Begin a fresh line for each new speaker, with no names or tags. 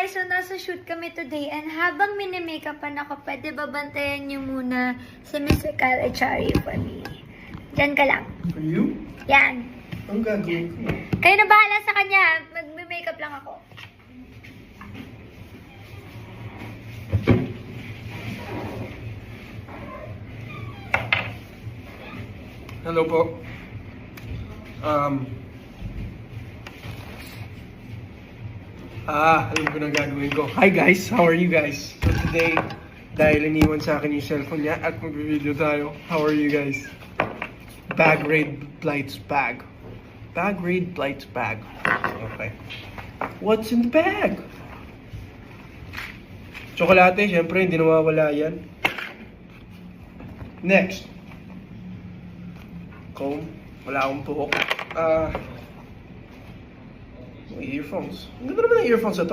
guys, so nasa shoot kami today and habang mini-makeupan ako, pwede ba bantayan niyo muna si Mr. Kyle Echari for me? Diyan ka lang.
For you?
Yan.
Ang gagawin ko.
Kayo na bahala sa kanya. Mag-makeup lang ako.
Hello po. Alam ko na gagawin ko. Hi guys, how are you guys? So today, dahil iniwan sa akin yung cellphone niya at mag-video tayo. How are you guys? Bag raid blights bag. Bag raid blights bag. Okay. What's in the bag? Tsokolate, syempre, hindi nawawala yan. Next. Comb. Wala akong buhok. Earphones. Ang ganda naman ng earphones na to.